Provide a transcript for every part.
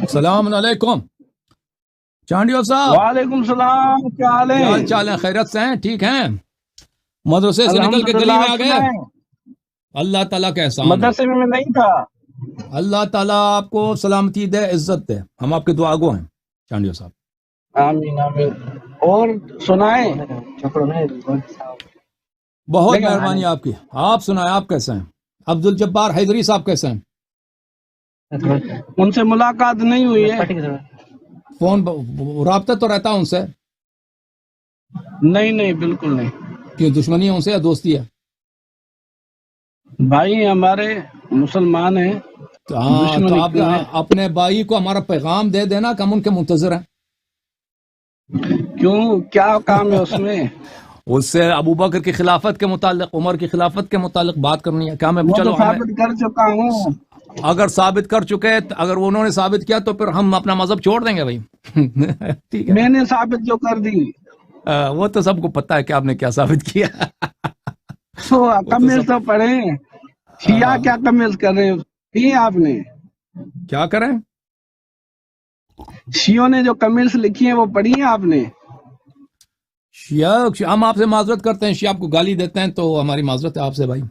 السلام علیکم چانڈیو صاحب. وعلیکم السلام، کیا حال کیا حال ہے؟ چال ہے؟ خیرت سے ہیں؟ ٹھیک ہیں؟ مدرسے سے نکل کے گلی الحمدللہ، میں آ آپ گئے؟ سنائیں؟ اللہ تعالیٰ کا احسان ہے. مدرسے میں نہیں تھا۔ اللہ تعالیٰ آپ کو سلامتی دے، عزت دے. ہم آپ کے دعا گو ہیں چانڈیو صاحب. آمین آمین۔ اور سنائیں؟ بہت لیکن مہربانی آپ کی. آپ سنائیں، آپ کیسے ہیں؟ عبد الجبار حیدری صاحب کیسے ہیں؟ ان سے ملاقات نہیں ہوئی ہے؟ فون رابطہ تو رہتا ان سے؟ نہیں بالکل نہیں۔ کیوں دشمنی ہے ان سے یا دوستی ہے؟ بھائی ہمارے مسلمان ہیں، ہاں تو دشمنی آپ کیوں ہے؟ اپنے بھائی کو ہمارا پیغام دے دینا کہ ہم ان کے منتظر ہیں. کیوں، کیا کام ہے اس میں؟ اس سے ابو بکر کی خلافت کے متعلق، عمر کی خلافت کے متعلق بات کرنی ہے. کیا میں وہ تو چلو ہمیں ثابت کر چکا ہوں۔ اگر ثابت کر چکے، اگر انہوں نے ثابت کیا تو پھر ہم اپنا مذہب چھوڑ دیں گے بھائی. ٹھیک ہے میں نے ثابت جو کر دی وہ تو سب کو پتا ہے کہ آپ نے کیا ثابت کیا. تو وہ تو کمیز سب تو پڑھیں۔ شیعہ کیا کمیز کر رہے ہیں آپ نے؟ کیا کریں؟ شیعوں نے جو کمیز لکھی ہیں وہ پڑھی ہیں آپ نے؟ شیعہ ہم آپ سے معذرت کرتے ہیں، شیعہ آپ کو گالی دیتے ہیں تو ہماری معذرت ہے آپ سے بھائی.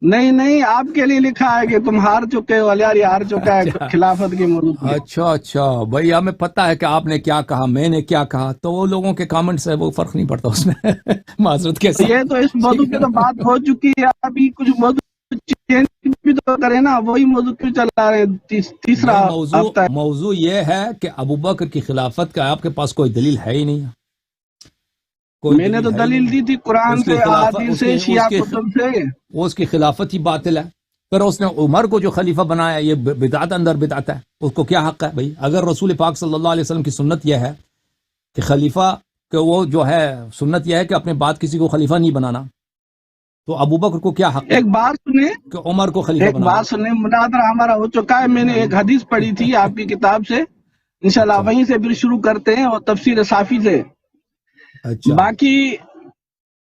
نہیں، آپ کے لیے لکھا ہے کہ تم ہار چکے ہو، علیاری ہار چکا ہے خلافت کے موضوع پہ۔ اچھا بھائی، ہمیں پتا ہے کہ آپ نے کیا کہا، میں نے کیا کہا، تو وہ لوگوں کے کامنٹس ہے، وہ فرق نہیں پڑتا اس میں. معذرت کے ساتھ. یہ تو اس موضوع پہ تو بات ہو چکی ہے، ابھی کچھ موضوع چینج بھی تو کریں نا، وہی موضوع کیوں چلا رہے ہیں تیسرا ہفتہ؟ موضوع یہ ہے کہ ابو بکر کی خلافت کا آپ کے پاس کوئی دلیل ہے ہی نہیں. میں نے تو دلیل دی تھی قرآن سے، احادیث سے، شیعہ کتب سے. اس کی خلافت ہی باطل ہے. پھر اس نے عمر کو جو خلیفہ بنایا، یہ بدعت اندر بدعت ہے. اس کو کیا حق ہے بھائی؟ اگر رسول پاک صلی اللہ علیہ وسلم کی سنت یہ ہے کہ خلیفہ کہ وہ جو ہے، سنت یہ ہے کہ اپنے بعد کسی کو خلیفہ نہیں بنانا، تو ابو بکر کو کیا حق ہے ایک بات سنیں، کہ عمر کو خلیفہ بنانا؟ ایک بات سنیں، مناظرہ ہمارا ہو چکا ہے، میں نے ایک حدیث پڑھی تھی آپ کی کتاب سے، انشاءاللہ وہیں سے پھر شروع کرتے ہیں، اور تفسیر صافی سے. باقی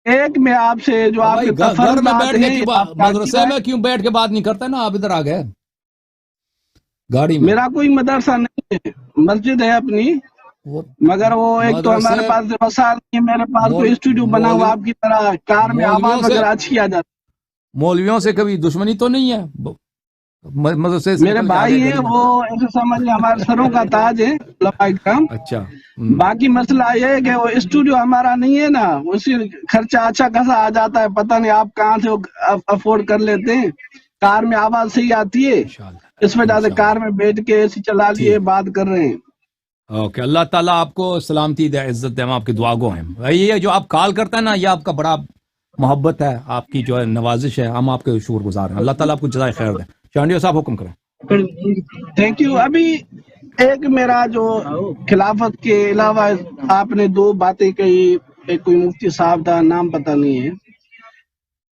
ایک میں آپ سے جو آپ کے تفرضات ہیں، مدرسے میں کیوں بیٹھ کے بات نہیں کرتے نا؟ آپ ادھر آ گئے گاڑی میں. میرا کوئی مدرسہ نہیں ہے، مسجد ہے اپنی، مگر وہ ایک تو ہمارے پاس وسائل نہیں ہے، میرے پاس کوئی اسٹوڈیو بنا ہوا آپ کی طرح کار میں آواز وغیرہ اچھی آ جاتی. مولویوں سے کبھی دشمنی تو نہیں ہے؟ مدرسے سے میرے بھائی ہیں وہ، ایسے سمجھ لیں ہمارے سروں کا تاج ہے علماء کرام. اچھا. باقی مسئلہ یہ ہے کہ وہ اسٹوڈیو ہمارا نہیں ہے نا، اسی خرچہ اچھا خاصا آ جاتا ہے، پتہ نہیں آپ کہاں سے افورڈ کر لیتے ہیں. کار میں آواز صحیح آتی ہے، اس وجہ سے کار میں بیٹھ کے ایسی چلا لیے بات کر رہے ہیں. اوکے، اللہ تعالیٰ آپ کو سلامتی دے، عزت دے. ہم آپ کی دعا گو ہیں. یہ جو آپ کال کرتے ہیں نا، یہ آپ کا بڑا محبت ہے، آپ کی جو ہے نوازش ہے. ہم آپ کے شکر گزار ہیں. اللہ تعالیٰ آپ کو جزائے خیر دے. چانڈیو صاحب حکم کریں. Thank you. ابھی ایک میرا جو خلافت کے علاوہ آپ نے دو باتیں کہی، ایک کوئی مفتی صاحب تھا، نام پتہ نہیں ہے،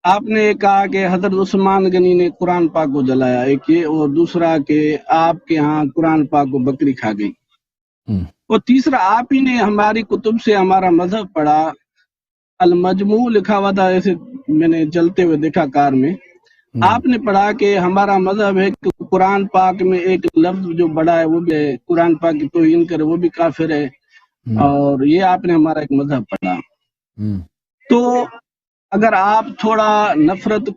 آپ نے کہا کہ حضرت عثمان غنی نے قرآن پاک کو جلایا، ایک یہ، اور دوسرا کہ آپ کے ہاں قرآن پاک کو بکری کھا گئی، اور تیسرا آپ ہی نے ہماری کتب سے ہمارا مذہب پڑھا، المجموع لکھا ہوا تھا، ایسے میں نے چلتے ہوئے دیکھا کار میں، آپ نے پڑھا کہ ہمارا مذہب ہے کہ قرآن پاک میں ایک لفظ جو بڑا ہے وہ بھی ہے، قرآن پاک کی توہین کرے وہ بھی کافر ہے، اور یہ آپ نے ہمارا ایک مذہب پڑھا. تو اگر آپ تھوڑا نفرت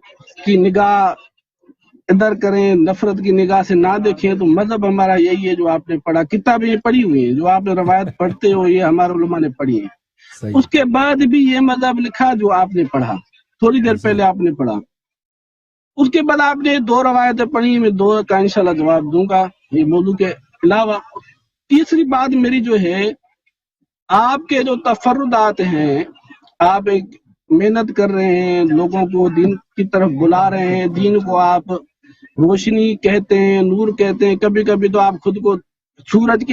کی نگاہ ادھر کریں، نفرت کی نگاہ سے نہ دیکھیں، تو مذہب ہمارا یہی ہے جو آپ نے پڑھا. کتابیں پڑھی ہوئی ہیں جو آپ نے روایت پڑھتے ہو، یہ ہمارے علماء نے پڑھی ہیں. اس کے بعد بھی یہ مذہب لکھا جو آپ نے پڑھا، تھوڑی دیر پہلے آپ نے پڑھا. اس کے بعد آپ نے دو روایتیں پڑھی، میں دو کا انشاءاللہ جواب دوں گا یہ موضوع کے علاوہ. تیسری بات میری جو ہے، آپ کے جو تفردات ہیں، آپ ایک محنت کر رہے ہیں، لوگوں کو دین کی طرف بلا رہے ہیں، دین کو آپ روشنی کہتے ہیں، نور کہتے ہیں، کبھی کبھی تو آپ خود کو سورج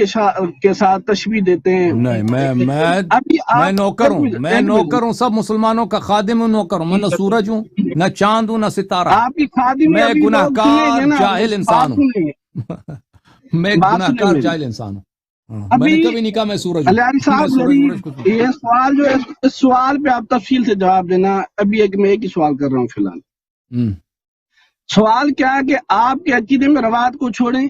کے ساتھ تشبیہ دیتے ہیں. نہیں، میں نوکر ہوں، میں نوکر ہوں، سب مسلمانوں کا خادم ہوں، نوکر ہوں. میں نہ سورج ہوں، نہ چاند ہوں، نہ ستارہ. آپ کی خادمی میں ابھی گناہ لوگ کار سنیں گے نا، جاہل انسان ہوں. میں گناہ کار میری. جاہل انسان ہوں. میں نے کبھی نہیں کہا میں سورج ہوں. علیاری صاحب میری یہ سوال جو ہے، اس سوال پہ آپ تفصیل سے جواب دینا. ابھی میں ایک ہی سوال کر رہا ہوں فی الحال. سوال کیا ہے کہ آپ کے عقیدے میں روایت کو چھوڑیں،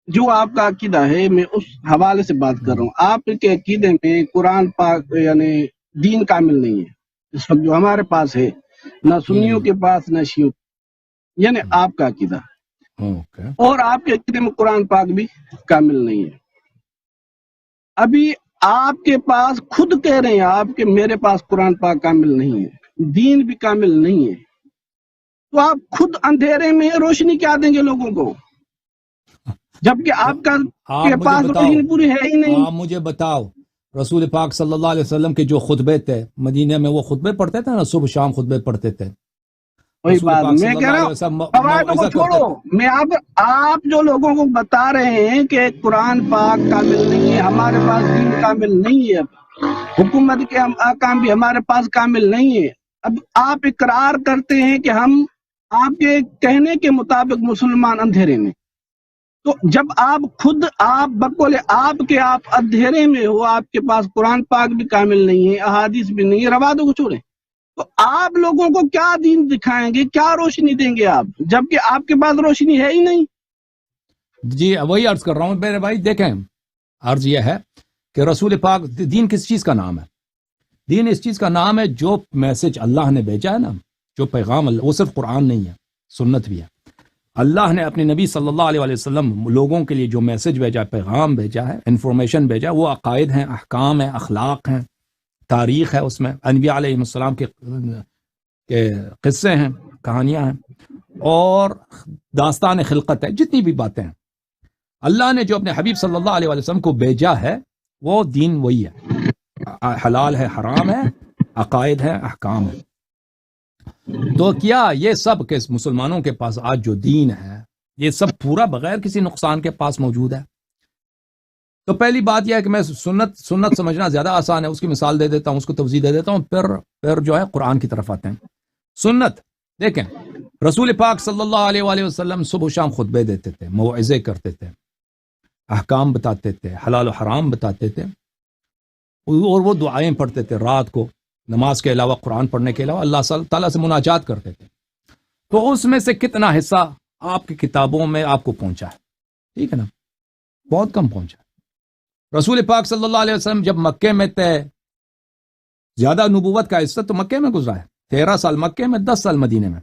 جو آپ کا عقیدہ ہے میں اس حوالے سے بات کر رہا ہوں. آپ کے عقیدے میں قرآن پاک یعنی دین کامل نہیں ہے اس وقت جو ہمارے پاس ہے، نہ سنیوں کے پاس نہ شیعوں، یعنی آپ کا عقیدہ. اوکے. اور آپ کے عقیدے میں قرآن پاک بھی کامل نہیں ہے. ابھی آپ کے پاس خود کہہ رہے ہیں آپ کہ میرے پاس قرآن پاک کامل نہیں ہے، دین بھی کامل نہیں ہے، تو آپ خود اندھیرے میں روشنی کیا دیں گے لوگوں کو، جبکہ آپ کا آپ کے مجھے پاس بتاؤ، روشنی پوری ہے ہی نہیں. آپ مجھے بتاؤ رسول پاک صلی اللہ علیہ وسلم کے جو خطبے تھے مدینے میں، وہ خطبے پڑھتے تھے نا، صبح شام خطبے پڑھتے تھے. وہی رسول بات پاک میں صلی کہہ اللہ رہا علیہ ہوں، وسلم قواعد کو موعظہ کرتے چھوڑو. تھے. میں آپ جو لوگوں کو بتا رہے ہیں کہ قرآن پاک کامل نہیں ہے، ہمارے پاس دین کامل نہیں ہے، حکومت کے احکام بھی ہمارے پاس کامل نہیں ہے. اب آپ اقرار کرتے ہیں کہ ہم آپ کے کہنے کے مطابق مسلمان اندھیرے میں، تو جب آپ خود آپ بقول آپ کے آپ اندھیرے میں ہو، آپ کے پاس قرآن پاک بھی کامل نہیں ہے، احادیث بھی نہیں ہے، روایتوں کو چھوڑیں، تو آپ لوگوں کو کیا دین دکھائیں گے، کیا روشنی دیں گے آپ، جبکہ آپ کے پاس روشنی ہے ہی نہیں. جی وہی عرض کر رہا ہوں میرے بھائی. دیکھیں، عرض یہ ہے کہ رسول پاک، دین کس چیز کا نام ہے؟ دین اس چیز کا نام ہے جو میسج اللہ نے بھیجا ہے نا، جو پیغام اللہ، وہ صرف قرآن نہیں ہے، سنت بھی ہے. اللہ نے اپنے نبی صلی اللہ علیہ وسلم لوگوں کے لیے جو میسج بھیجا ہے، پیغام بھیجا ہے، انفارمیشن بھیجا ہے، وہ عقائد ہیں، احکام ہیں، اخلاق ہیں، تاریخ ہے، اس میں انبیاء علیہ السلام کے قصے ہیں، کہانیاں ہیں، اور داستان خلقت ہے، جتنی بھی باتیں ہیں. اللہ نے جو اپنے حبیب صلی اللہ علیہ وسلم کو بھیجا ہے وہ دین وہی ہے، حلال ہے، حرام ہے، عقائد ہے، احکام ہے. تو کیا یہ سب کے مسلمانوں کے پاس آج جو دین ہے یہ سب پورا بغیر کسی نقصان کے پاس موجود ہے؟ تو پہلی بات یہ ہے کہ میں سنت سمجھنا زیادہ آسان ہے، اس کی مثال دے دیتا ہوں، اس کو توضیح دے دیتا ہوں، پھر جو ہے قرآن کی طرف آتے ہیں. سنت دیکھیں، رسول پاک صلی اللہ علیہ وآلہ وسلم صبح و شام خطبے دیتے تھے، موعظے کرتے تھے، احکام بتاتے تھے، حلال و حرام بتاتے تھے، اور وہ دعائیں پڑھتے تھے رات کو، نماز کے علاوہ، قرآن پڑھنے کے علاوہ اللہ تعالیٰ سے مناجات کرتے تھے. تو اس میں سے کتنا حصہ آپ کی کتابوں میں آپ کو پہنچا ہے؟ ٹھیک ہے نا، بہت کم پہنچا. رسول پاک صلی اللہ علیہ وسلم جب مکے میں تھے، زیادہ نبوت کا حصہ تو مکے میں گزرا ہے، 13 سال مکے میں، 10 سال مدینے میں.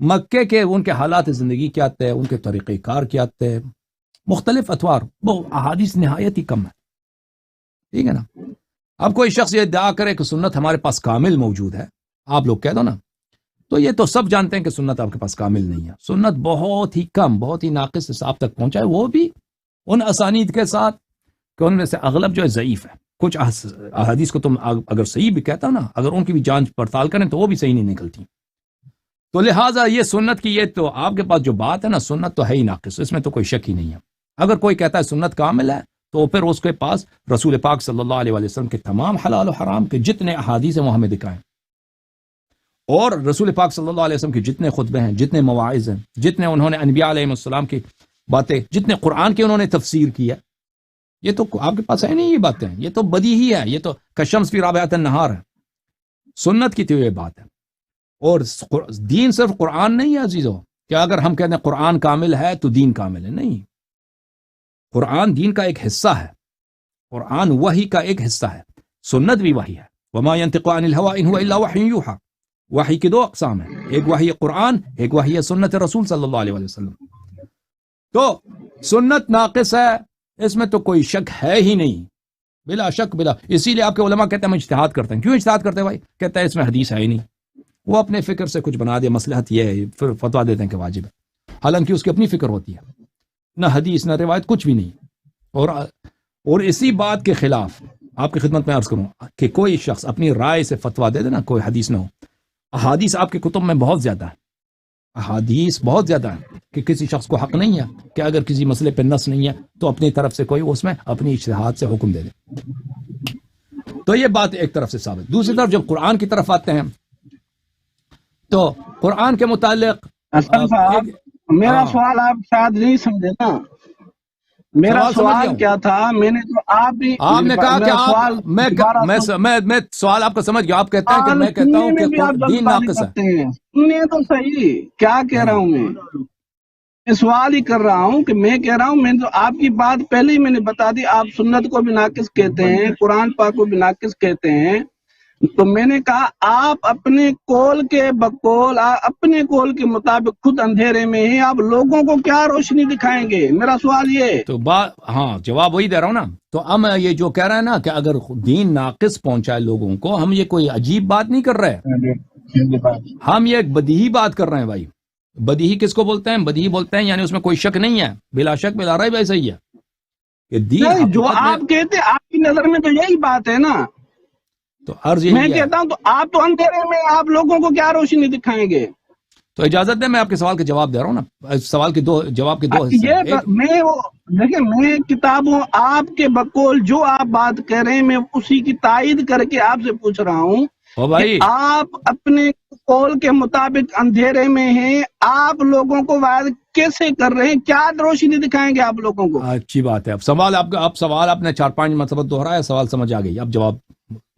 مکے کے ان کے حالات زندگی کیا تھے، ان کے طریقہ کار کیا تھے، مختلف اطوار، وہ احادیث نہایت ہی کم ہے. ٹھیک ہے نا. اب کوئی شخص یہ ادعا کرے کہ سنت ہمارے پاس کامل موجود ہے، آپ لوگ کہہ دو نا، تو یہ تو سب جانتے ہیں کہ سنت آپ کے پاس کامل نہیں ہے. سنت بہت ہی کم، بہت ہی ناقص حساب تک پہنچا ہے، وہ بھی ان اسانید کے ساتھ کہ ان میں سے اغلب جو ہے ضعیف ہے. کچھ احادیث کو تم اگر صحیح بھی کہتا ہو نا، اگر ان کی بھی جانچ پڑتال کریں تو وہ بھی صحیح نہیں نکلتی. تو لہٰذا یہ سنت کی، یہ تو آپ کے پاس جو بات ہے نا، سنت تو ہے ہی ناقص، اس میں تو کوئی شک ہی نہیں ہے. اگر کوئی کہتا ہے سنت کامل ہے تو پھر اس کے پاس رسول پاک صلی اللہ علیہ وسلم کے تمام حلال و حرام کے جتنے احادیث ہیں وہ ہمیں دکھائیں، اور رسول پاک صلی اللہ علیہ وسلم کے جتنے خطبے ہیں، جتنے مواعظ ہیں، جتنے انہوں نے انبیاء علیہ السلام کی باتیں، جتنے قرآن کی انہوں نے تفسیر کی ہے، یہ تو آپ کے پاس ہے نہیں. یہ باتیں یہ تو بدی ہی ہے، یہ تو کشمس فی رابعۃ النہار ہے. سنت کی تو یہ بات ہے. اور دین صرف قرآن نہیں ہے عزیزو، کہ اگر ہم کہتے ہیں قرآن کامل ہے تو دین کامل ہے، نہیں. قرآن دین کا ایک حصہ ہے، قرآن وحی کا ایک حصہ ہے، سنت بھی وحی ہے. وما ينطق عن الهوى ان هو الا وحی یوحى. وحی کی دو اقسام ہیں، ایک وحی قرآن، ایک وحی سنت رسول صلی اللہ علیہ وسلم. تو سنت ناقص ہے، اس میں تو کوئی شک ہے ہی نہیں، بلا شک بلا. اسی لیے آپ کے علماء کہتے ہیں ہم اجتہاد کرتے ہیں. کیوں اجتہاد کرتے ہیں بھائی؟ کہتے ہیں اس میں حدیث ہے ہی نہیں. وہ اپنے فکر سے کچھ بنا دے، مصلحت یہ ہے، پھر فتویٰ دیتے ہیں کہ واجب ہے، حالانکہ اس کی اپنی فکر ہوتی ہے، نہ حدیث نہ روایت، کچھ بھی نہیں. اور اسی بات کے خلاف آپ کی خدمت میں عرض کروں کہ کوئی شخص اپنی رائے سے فتویٰ دے دینا، کوئی حدیث نہ ہو. احادیث آپ کے کتب میں بہت زیادہ ہے، احادیث بہت زیادہ ہے، کہ کسی شخص کو حق نہیں ہے کہ اگر کسی مسئلے پہ نص نہیں ہے تو اپنی طرف سے کوئی اس میں اپنی اجتہاد سے حکم دے دے. تو یہ بات ایک طرف سے ثابت. دوسری طرف جب قرآن کی طرف آتے ہیں تو قرآن کے متعلق حسن صاحب، میرا سوال آپ شاید نہیں سمجھے نا. میرا سوال کیا تھا، میں نے تو آپ نے کہا کہ آپ میں سوال آپ کا سمجھ گیا. آپ کہتے ہیں کہ میں کہتا ہوں کہ دین ناقص ہے. سنیے تو صحیح کیا کہہ رہا ہوں میں. میں سوال ہی کر رہا ہوں کہ میں کہہ رہا ہوں، میں تو آپ کی بات پہلے ہی میں نے بتا دی، آپ سنت کو بھی ناقص کہتے ہیں، قرآن پاک کو بھی ناقص کہتے ہیں، تو میں نے کہا آپ اپنے قول کے بقول، اپنے قول کے مطابق خود اندھیرے میں ہیں، آپ لوگوں کو کیا روشنی دکھائیں گے؟ میرا سوال یہ ہے۔ تو ہاں جواب وہی دے رہا ہوں نا۔ تو ہم یہ جو کہہ رہے ہیں نا کہ اگر دین ناقص پہنچائے لوگوں کو، ہم یہ کوئی عجیب بات نہیں کر رہے، ہم یہ ایک بدیہی بات کر رہے ہیں بھائی۔ بدیہی کس کو بولتے ہیں؟ بدیہی بولتے ہیں یعنی اس میں کوئی شک نہیں ہے، بلا شک بلا رہا ہے بھائی، صحیح ہے کہ دین نہیں، جو حقیقت میں، آپ کہتے ہیں آپ کی نظر میں تو یہی بات ہے نا۔ تو عرض میں یہی ہے۔ کہتا ہوں تو آپ تو اندھیرے میں، آپ لوگوں کو کیا روشنی دکھائیں گے؟ تو اجازت دیں، میں آپ کے سوال کا جواب دے رہا ہوں نا۔ سوال کے جواب کے دو حصے ہیں۔ ایک دیکھیں، میں کتابوں، آپ کے بقول جو آپ بات کہہ رہے ہیں، میں اسی کی تائید کر کے آپ سے پوچھ رہا ہوں او کہ بھائی، آپ اپنے قول کے مطابق اندھیرے میں ہیں، آپ لوگوں کو واعظ کیسے کر رہے ہیں؟ کیا روشنی دکھائیں گے آپ لوگوں کو؟ اچھی بات ہے۔ اب سوال سوال آپ نے 4-5 مرتبہ دہرایا، سوال سمجھ آ گئی، اب جواب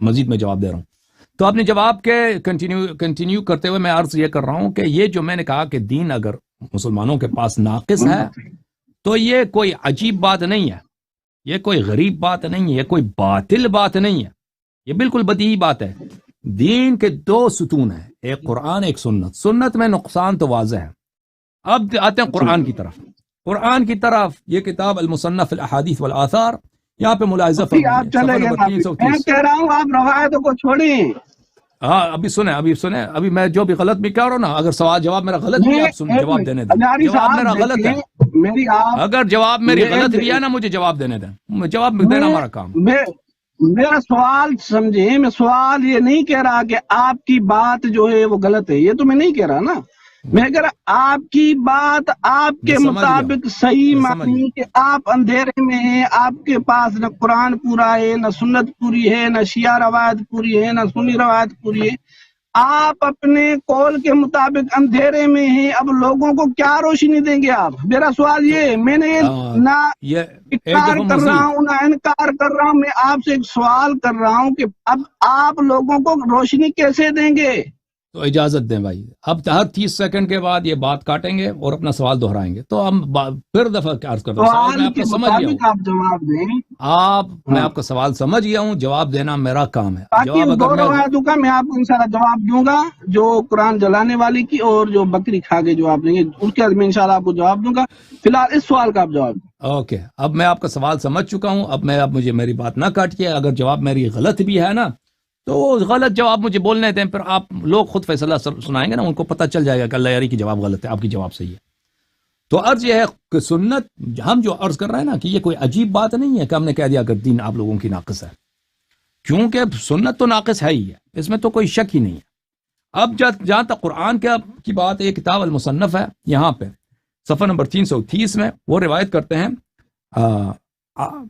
مزید میں جواب دے رہا ہوں۔ تو اپنے جواب کے کنٹینیو کرتے ہوئے میں عرض یہ کر رہا ہوں کہ یہ جو میں نے کہا کہ دین اگر مسلمانوں کے پاس ناقص ہے تو یہ کوئی عجیب بات نہیں ہے، یہ کوئی غریب بات نہیں ہے، یہ کوئی باطل بات نہیں ہے، یہ بالکل بدیہی بات ہے۔ دین کے دو ستون ہیں، ایک قرآن ایک سنت۔ سنت میں نقصان تو واضح ہے۔ اب آتے ہیں قرآن کی طرف۔ قرآن کی طرف یہ کتاب المصنف الاحادیث والآثار، یہاں پہ ملاحظہ آپ فرمائیے، چلے صفحہ گئے، نمبر میں 330۔ کہہ رہا ہوں آپ روایتوں کو چھوڑیں۔ ہاں ابھی سنیں، ابھی میں جو بھی غلط بھی کہہ رہا ہوں نا، اگر سوال جواب میرا غلط بھی ہے آپ جواب دینے دیں، اجاری جواب صاحب میرا غلط ہے، دیکھیں، میری آپ اگر جواب میری غلط بھی ہے نا مجھے جواب دینے دیں، جواب دینا ہمارا کام۔ میرا سوال سمجھیں، میں سوال یہ نہیں کہہ رہا کہ آپ کی بات جو ہے وہ غلط ہے، یہ تو میں نہیں کہہ رہا نا۔ میں کہہ رہا آپ کی بات آپ کے مطابق صحیح مانی کہ آپ اندھیرے میں ہیں، آپ کے پاس نہ قرآن پورا ہے، نہ سنت پوری ہے، نہ شیعہ روایت پوری ہے، نہ سنی روایت پوری ہے، آپ اپنے قول کے مطابق اندھیرے میں ہیں، اب لوگوں کو کیا روشنی دیں گے آپ؟ میرا سوال یہ ہے، میں نے نہ اقرار کر رہا ہوں نہ انکار کر رہا ہوں، میں آپ سے ایک سوال کر رہا ہوں کہ اب آپ لوگوں کو روشنی کیسے دیں گے؟ تو اجازت دیں بھائی، اب ہر 30 سیکنڈ کے بعد یہ بات کاٹیں گے اور اپنا سوال دہرائیں گے، تو ہم پھر دفعہ عرض کرتا ہوں، سوال میں آپ کا سمجھ گیا ہوں، آپ جواب دیں۔ میں آپ کا سوال سمجھ گیا ہوں، جواب دینا میرا کام ہے۔ باقی جواب دو اگر روایتوں کا میں آپ کو انشاءاللہ جواب دوں گا، جو قرآن جلانے والی کی اور جو بکری کھا کے جواب دیں گے، اس کے بعد میں انشاءاللہ آپ کو جواب دوں گا۔ فی الحال اس سوال کا آپ جواب دیں۔ اوکے، اب میں آپ کا سوال سمجھ چکا ہوں، اب مجھے میری بات نہ کاٹیے، اگر جواب میری غلط بھی ہے نا تو وہ غلط جواب مجھے بولنے دیں، پھر آپ لوگ خود فیصلہ سنائیں گے نا، ان کو پتہ چل جائے گا کہ اللہ یاری کی جواب غلط ہے، آپ کی جواب صحیح ہے۔ تو عرض یہ ہے کہ سنت، ہم جو عرض کر رہے ہیں نا کہ یہ کوئی عجیب بات نہیں ہے کہ ہم نے کہہ دیا کہ دین آپ لوگوں کی ناقص ہے، کیونکہ سنت تو ناقص ہے ہی ہے، اس میں تو کوئی شک ہی نہیں ہے۔ اب جہاں تک قرآن کی بات ہے، یہ کتاب المصنف ہے، یہاں پہ صفحہ نمبر 330 میں وہ روایت کرتے ہیں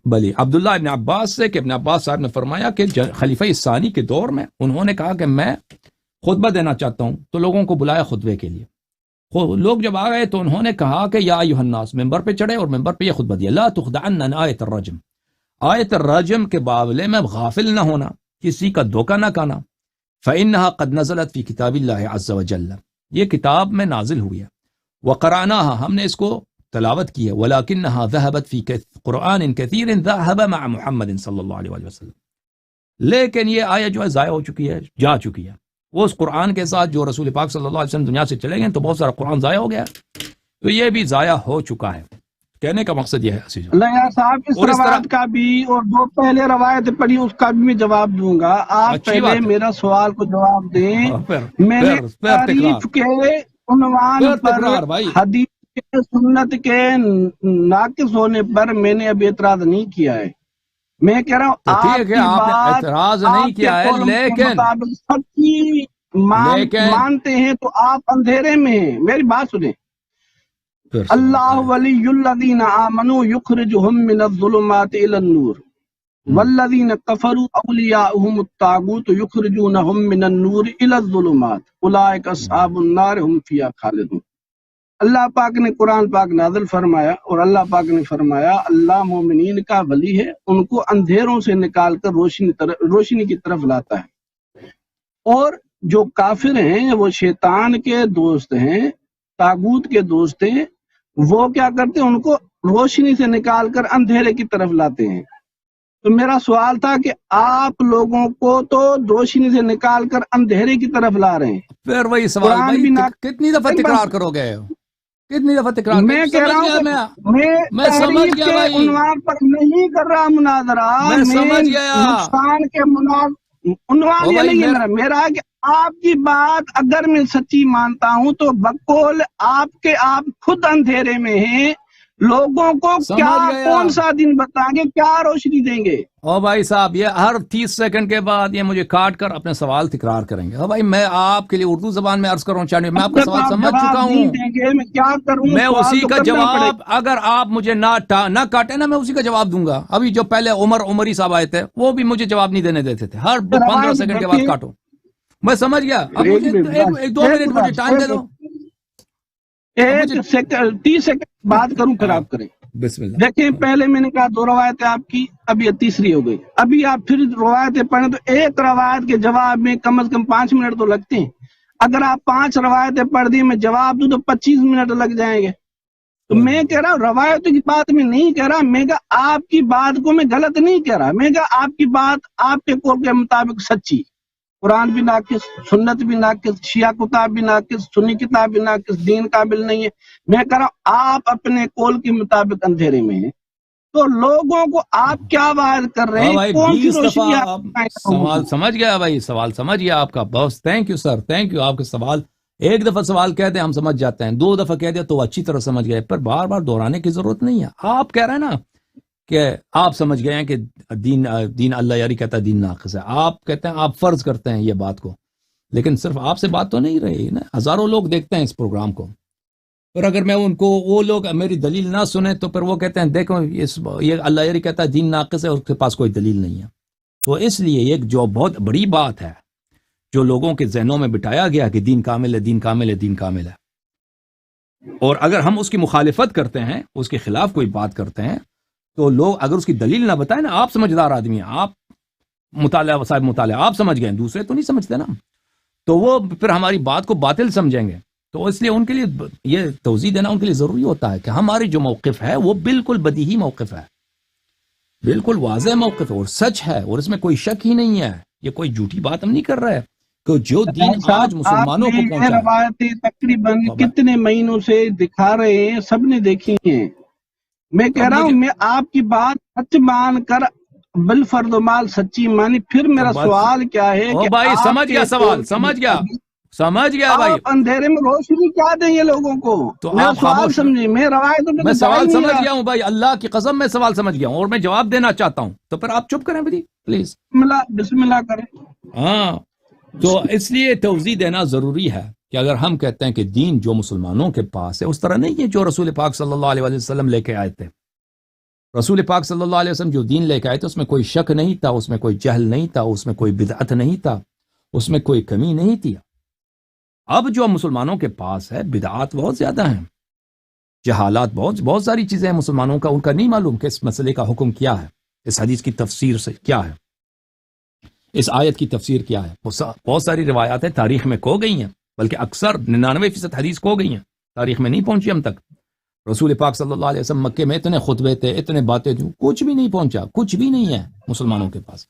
بلی عبداللہ ابن عباس سے کہ ابن عباس صاحب نے فرمایا کہ خلیفہ ثانی کے دور میں انہوں نے کہا کہ میں خطبہ دینا چاہتا ہوں، تو لوگوں کو بلایا خطبے کے لیے۔ لوگ جب آ گئے تو انہوں نے کہا کہ یا ایھا الناس، ممبر پہ چڑھے اور ممبر پہ یہ خطبہ دیا، لا تخدعن عن آیت الرجم، آیت الرجم کے بابلے میں غافل نہ ہونا، کسی کا دھوکہ نہ کھانا، فإنها قد نزلت فی کتاب اللہ عز وجل، یہ کتاب میں نازل ہوئی ہے، وقرأناها، ہم نے اس کو تلاوت کی ہے، وَلَكِنَّهَا ذَهَبَتْ فِي قُرْآنٍ كَثِيرٍ ذَهَبَ مَعَ محمد صلی اللہ علیہ وسلم، لیکن یہ آیت جو ہے ضائع ہو چکی ہے، جا چکی ہے، وہ اس قرآن کے ساتھ جو رسول پاک صلی اللہ علیہ وسلم دنیا سے چلے گئے تو بہت سارا قرآن ضائع ہو گیا، تو یہ بھی ضائع ہو چکا ہے۔ کہنے کا مقصد یہ ہے اللہ صاحب، اس روایت کا بھی اور دو پہلے روایت پڑھی اس کا بھی میں جواب دوں گا، آپ پہلے میرا سوال کو جواب دیں۔ میں نے تعریف کے عنوان پر حدیث کے سنت کے ناقص ہونے پر میں نے ابھی اعتراض نہیں کیا ہے، میں کہہ رہا ہوں آپ کی بات اعتراض نہیں کیا ہے، لیکن سچی مانتے ہیں تو آپ اندھیرے میں ہیں۔ میری بات سنیں، اللہ ولی الذین آمنوا یخرجہم من الظلمات الی النور والذین کفروا اولیاؤہم الطاغوت یخرجونہم من النور الی الظلمات اولئک اصحاب النار ہم فیہا خالدون۔ اللہ پاک نے قرآن پاک نازل فرمایا اور اللہ پاک نے فرمایا اللہ مومنین کا ولی ہے، ان کو اندھیروں سے نکال کر روشنی کی طرف لاتا ہے، اور جو کافر ہیں وہ شیطان کے دوست ہیں، طاغوت کے دوست ہیں، وہ کیا کرتے ہیں، ان کو روشنی سے نکال کر اندھیرے کی طرف لاتے ہیں۔ تو میرا سوال تھا کہ آپ لوگوں کو تو روشنی سے نکال کر اندھیرے کی طرف لا رہے ہیں۔ پھر وہی سوال قرآن بھائی، بھی نہ کتنی دفعہ تکرار کرو گے؟ کتنی دفعہ تکرار؟ میں کہہ رہا ہوں کہ میں سمجھ تحریف گیا کے بھائی، عنوان پر نہیں کر رہا مناظرہ، میں سمجھ گیا۔ نقصان کے عنوان او یہ بھائی نہیں ہے میرا کہ آپ کی بات اگر میں سچی مانتا ہوں تو بقول آپ خود اندھیرے میں ہیں، لوگوں کو کیا سمجھ گیا۔ کون سا دن بتائیں گے، کیا روشنی دیں گے؟ او بھائی صاحب، یہ ہر 30 سیکنڈ کے بعد یہ مجھے کاٹ کر اپنے سوال تکرار کریں گے۔ او بھائی، میں آپ کے لیے اردو زبان میں عرض کروں چاہیے، میں آپ کا سوال سمجھ چکا نہیں ہوں۔ دیں گے، میں کیا کروں؟ میں سوال اسی تو کا کرنا پڑے جواب، اگر آپ مجھے نہ کاٹے نا، میں اسی کا جواب دوں گا۔ ابھی جو پہلے عمری صاحب آئے تھے، وہ بھی مجھے جواب نہیں دینے دیتے تھے، ہر 15 سیکنڈ کے بعد کاٹو۔ میں سمجھ گیا، اب مجھے ایک 2 منٹ مجھے ٹائم دے دو۔ 30 سیکنڈ بات کروں پھر آپ کریں۔ بسم اللہ۔ دیکھیں، پہلے میں نے کہا 2 روایتیں آپ کی، اب یہ تیسری ہو گئی۔ ابھی آپ پھر روایتیں پڑھیں تو ایک روایت کے جواب میں کم از کم 5 منٹ تو لگتے ہیں۔ اگر آپ 5 روایتیں پڑھ دی میں جواب دوں تو 25 منٹ لگ جائیں گے۔ تو میں کہہ رہا ہوں روایتوں کی بات میں نہیں کہہ رہا، میں کہا آپ کی بات کو میں غلط نہیں کہہ رہا، میں کہا آپ کی بات آپ کے قول کے مطابق سچی، قرآن بھی ناقص، سنت بھی ناقص، شیعہ کتاب بھی ناقص، سنی کتاب بھی ناقص، دین قابل نہیں ہے۔ میں کہہ رہا ہوں آپ اپنے قول کے مطابق اندھیرے میں ہیں، تو لوگوں کو آپ کیا وعد کر رہے ہیں؟ بھائی کون سی 20 روشنی دفعہ آپ سوال سمجھ گیا بھائی، سوال سمجھ گیا آپ کا، بس thank you sir, thank you. آپ کے سوال ایک دفعہ سوال کہتے ہیں ہم سمجھ جاتے ہیں، 2 دفعہ کہہ دیا تو اچھی طرح سمجھ گئے، پر بار بار دہرانے کی ضرورت نہیں ہے۔ آپ کہہ رہے ہیں نا کہ آپ سمجھ گئے ہیں کہ دین اللہ یاری کہتا ہے دین ناقص ہے، آپ کہتے ہیں آپ فرض کرتے ہیں یہ بات کو، لیکن صرف آپ سے بات تو نہیں رہی نا، ہزاروں لوگ دیکھتے ہیں اس پروگرام کو، پھر اگر میں ان کو، وہ لوگ میری دلیل نہ سنیں تو پھر وہ کہتے ہیں دیکھو یہ اللہ یاری کہتا ہے دین ناقص ہے، اس کے پاس کوئی دلیل نہیں ہے۔ تو اس لیے ایک جو بہت بڑی بات ہے جو لوگوں کے ذہنوں میں بٹایا گیا کہ دین کامل ہے، دین کامل ہے، دین کامل ہے، اور اگر ہم اس کی مخالفت کرتے ہیں، اس کے خلاف کوئی بات کرتے ہیں تو لوگ اگر اس کی دلیل نہ بتائیں نا، آپ سمجھدار آدمی ہیں، آپ صاحب مطالعہ آپ سمجھ گئے، دوسرے تو نہیں سمجھتے نا، تو وہ پھر ہماری بات کو باطل سمجھیں گے۔ تو اس لیے ان کے لیے یہ توضیح دینا ان کے لیے ضروری ہوتا ہے کہ ہماری جو موقف ہے وہ بالکل بدیہی موقف ہے، بالکل واضح موقف ہے اور سچ ہے، اور اس میں کوئی شک ہی نہیں ہے، یہ کوئی جھوٹی بات ہم نہیں کر رہے کہ جو دین آج مسلمانوں کو پہنچا ہے۔ روایتیں تقریباً کتنے مہینوں سے دکھا رہے ہیں، سب نے دیکھی ہیں۔ میں کہہ رہا ہوں میں آپ کی بات سچ مان کر بالفرد و مال سچی مانی، پھر میرا سوال کیا ہے کہ بھائی سمجھ گیا سوال، سمجھ گیا بھائی، آپ اندھیرے میں روشنی کیا دیں گے لوگوں کو؟ تو میرا آپ سوال سمجھے، میں روایتوں پہ میں سوال نہیں سمجھ رہا۔ گیا ہوں بھائی، اللہ کی قسم میں سوال سمجھ گیا ہوں اور میں جواب دینا چاہتا ہوں، تو پھر آپ چپ کریں پلیز۔ بسم اللہ کریں۔ ہاں، تو اس لیے توضیح دینا ضروری ہے کہ اگر ہم کہتے ہیں کہ دین جو مسلمانوں کے پاس ہے اس طرح نہیں ہے جو رسول پاک صلی اللہ علیہ وسلم لے کے آئے تھے۔ رسول پاک صلی اللہ علیہ وسلم جو دین لے کے آئے تھے اس میں کوئی شک نہیں تھا، اس میں کوئی جہل نہیں تھا، اس میں کوئی بدعت نہیں تھا، اس میں کوئی کمی نہیں تھی۔ اب جو مسلمانوں کے پاس ہے بدعات بہت زیادہ ہیں، جہالات بہت ساری چیزیں ہیں مسلمانوں کا، ان کا نہیں معلوم کہ اس مسئلے کا حکم کیا ہے، اس حدیث کی تفسیر سے کیا ہے، اس آیت کی تفسیر کیا ہے۔ بہت ساری روایات ہیں تاریخ میں کھو گئی ہیں، بلکہ اکثر 99% حدیث کھو گئی ہیں، تاریخ میں نہیں پہنچی ہم تک۔ رسول پاک صلی اللہ علیہ وسلم مکے میں اتنے خطبے تھے، اتنے باتیں تھیں، کچھ بھی نہیں پہنچا، کچھ بھی نہیں ہے مسلمانوں کے پاس۔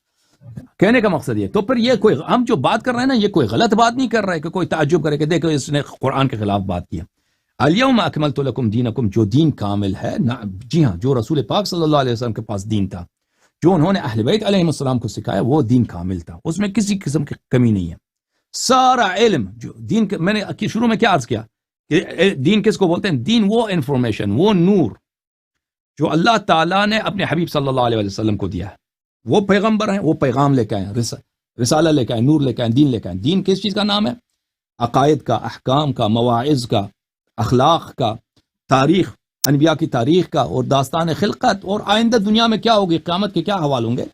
کہنے کا مقصد یہ، تو پھر یہ کوئی ہم جو بات کر رہے ہیں نا، یہ کوئی غلط بات نہیں کر رہے کہ کوئی تعجب کرے کہ دیکھو اس نے قرآن کے خلاف بات کیا۔ الیوم اکملت لکم دینکم، جو دین کامل ہے، جی ہاں، جو رسول پاک صلی اللہ علیہ وسلم کے پاس دین تھا، جو انہوں نے اہل بیت علیہ السلام کو سکھایا، وہ دین کامل تھا، اس میں کسی قسم کی کمی نہیں ہے۔ سارا علم جو دین میں نے شروع میں کیا عرض کیا کہ دین کس کو بولتے ہیں؟ دین وہ انفارمیشن، وہ نور جو اللہ تعالیٰ نے اپنے حبیب صلی اللہ علیہ وسلم کو دیا ہے۔ وہ پیغمبر ہیں، وہ پیغام لے کے آئے، رسالہ لے کے آئے، نور لے کے آئے، دین لے کے آئے۔ دین کس چیز کا نام ہے؟ عقائد کا، احکام کا، مواعظ کا، اخلاق کا، تاریخ، انبیاء کی تاریخ کا، اور داستان خلقت، اور آئندہ دنیا میں کیا ہوگی، قیامت کے کیا حوال ہوں گے،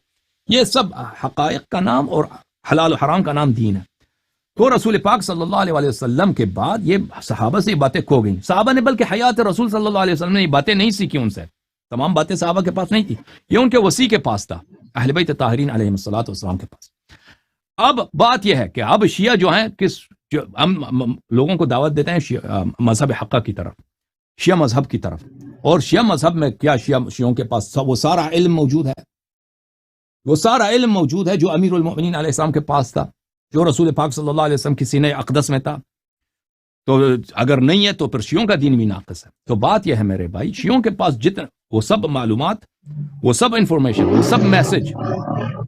یہ سب حقائق کا نام اور حلال و حرام کا نام دین ہے۔ تو رسول پاک صلی اللہ علیہ وسلم کے بعد یہ صحابہ سے یہ باتیں کھو گئیں، صحابہ نے بلکہ حیات رسول صلی اللہ علیہ وسلم نے یہ باتیں نہیں سیکھی ان سے، تمام باتیں صحابہ کے پاس نہیں تھی، یہ ان کے وسیع کے پاس تھا، اہل بیت طاہرین علیہ السلام کے پاس۔ اب بات یہ ہے کہ اب شیعہ جو ہیں، ہم لوگوں کو دعوت دیتے ہیں مذہب حقہ کی طرف، شیعہ مذہب کی طرف. اور شیعہ مذہب میں کیا شیعوں کے پاس وہ سارا علم موجود ہے, وہ سارا علم موجود ہے جو امیر المؤمنین علیہ السلام کے پاس تھا, جو رسول پاک صلی اللہ علیہ وسلم کی سینہ اقدس میں تھا. تو اگر نہیں ہے تو پھر شیعوں کا دین بھی ناقص ہے. تو بات یہ ہے میرے بھائی, شیعوں کے پاس جتنا وہ سب معلومات, وہ سب انفارمیشن, وہ سب میسج,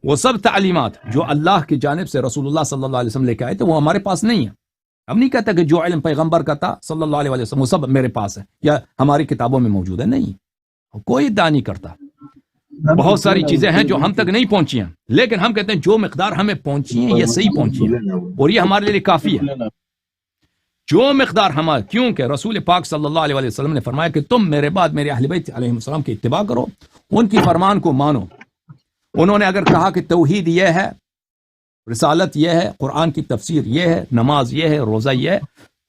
وہ سب تعلیمات جو اللہ کی جانب سے رسول اللہ صلی اللہ علیہ وسلم لے کے آئے تھے وہ ہمارے پاس نہیں ہے. ہم نہیں کہتے کہ جو علم پیغمبر کا تھا صلی اللہ علیہ وسلم وہ سب میرے پاس ہے یا ہماری کتابوں میں موجود ہے. نہیں, کوئی ادعا نہیں کرتا. بہت ساری چیزیں ہیں جو ہم تک نہیں پہنچی ہیں, لیکن ہم کہتے ہیں جو مقدار ہمیں پہنچی ہیں یہ صحیح پہنچی ہیں اور یہ ہمارے لیے کافی ہے. جو مقدار ہمارے, کیونکہ رسول پاک صلی اللہ علیہ وسلم نے فرمایا کہ تم میرے بعد میرے اہل بیت علیہ السلام کی اتباع کرو, ان کی فرمان کو مانو. انہوں نے اگر کہا کہ توحید یہ ہے, رسالت یہ ہے, قرآن کی تفسیر یہ ہے, نماز یہ ہے, روزہ یہ ہے,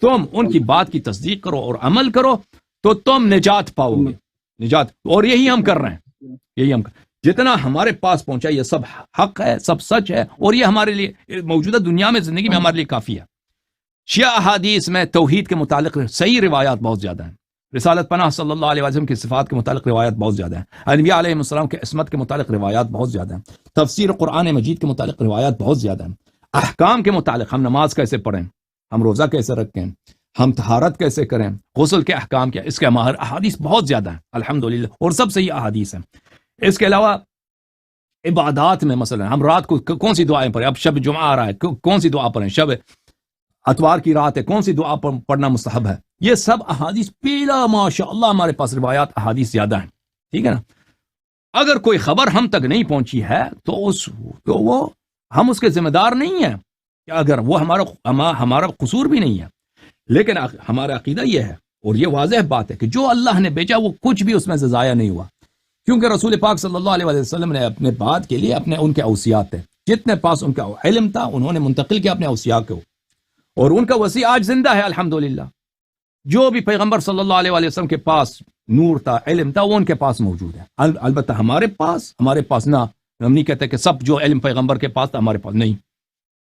تم ان کی بات کی تصدیق کرو اور عمل کرو تو تم نجات پاؤ گے. نجات, اور یہی ہم کر رہے ہیں, یہی ہم جتنا ہمارے پاس پہنچا یہ سب حق ہے, سب سچ ہے, اور یہ ہمارے لیے موجودہ دنیا میں زندگی میں ہمارے لیے کافی ہے. شیعہ احادیث میں توحید کے متعلق صحیح روایات بہت زیادہ ہیں, رسالت پناہ صلی اللہ علیہ وسلم کی صفات کے متعلق روایات بہت زیادہ ہیں, انبیاء علیہ السلام کے عصمت کے متعلق روایات بہت زیادہ ہیں, تفسیر قرآن مجید کے متعلق روایات بہت زیادہ ہیں, احکام کے متعلق ہم نماز کیسے پڑھیں, ہم روزہ کیسے رکھیں, ہم طہارت کیسے کریں, غسل کے احکام کیا, اس کے احادیث بہت زیادہ ہیں الحمدللہ, اور سب صحیح احادیث ہیں. اس کے علاوہ عبادات میں مثلا ہم رات کو کون سی دعائیں پڑھیں, اب شب جمعہ آ رہا ہے کون سی دعا پڑھیں, شب اتوار کی رات ہے کون سی دعا پڑھنا مستحب ہے, یہ سب احادیث پیلا ماشاء اللہ ہمارے پاس روایات احادیث زیادہ ہیں. ٹھیک ہے نا. اگر کوئی خبر ہم تک نہیں پہنچی ہے تو وہ ہم اس کے ذمہ دار نہیں ہیں, کہ اگر وہ ہمارا قصور بھی نہیں ہے, لیکن ہمارا عقیدہ یہ ہے اور یہ واضح بات ہے کہ جو اللہ نے بھیجا وہ کچھ بھی اس میں سے ضائع نہیں ہوا, کیونکہ رسول پاک صلی اللہ علیہ وسلم نے اپنے بات کے لیے ان کے اوصیات تھے, جتنے پاس ان کا علم تھا انہوں نے منتقل کیا اپنے اوصیاء کو, اور ان کا وصی آج زندہ ہے الحمدللہ. جو بھی پیغمبر صلی اللہ علیہ وسلم کے پاس نور تھا, علم تھا, وہ ان کے پاس موجود ہے. البتہ ہمارے پاس نہ, ہم نہیں کہتے کہ سب جو علم پیغمبر کے پاس تھا ہمارے پاس نہیں,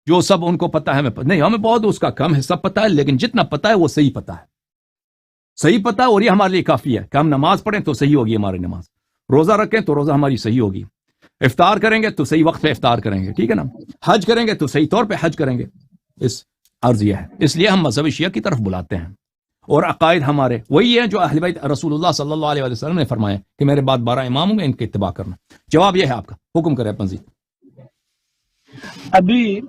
جو سب ان کو پتا ہے نہیں, ہمیں بہت اس کا کم حصہ پتا ہے, لیکن جتنا پتا ہے وہ صحیح پتا ہے, صحیح پتا ہے, اور یہ ہمارے لیے کافی ہے کہ ہم نماز پڑھیں تو صحیح ہوگی ہماری نماز, روزہ رکھیں تو روزہ ہماری صحیح ہوگی, افطار کریں گے تو صحیح وقت پہ افطار کریں گے, ٹھیک ہے نا, حج کریں گے تو صحیح طور پہ حج کریں گے. اس عرض یہ ہے, اس لیے ہم مذہب شیعہ کی طرف بلاتے ہیں, اور عقائد ہمارے وہی ہیں جو اہل بیت رسول اللہ صلی اللہ علیہ وسلم نے فرمایا کہ میرے بعد 12 امام ہوں گے, ان کی اتباع کرنا. جواب یہ ہے آپ کا, حکم کرے مزید. ابھی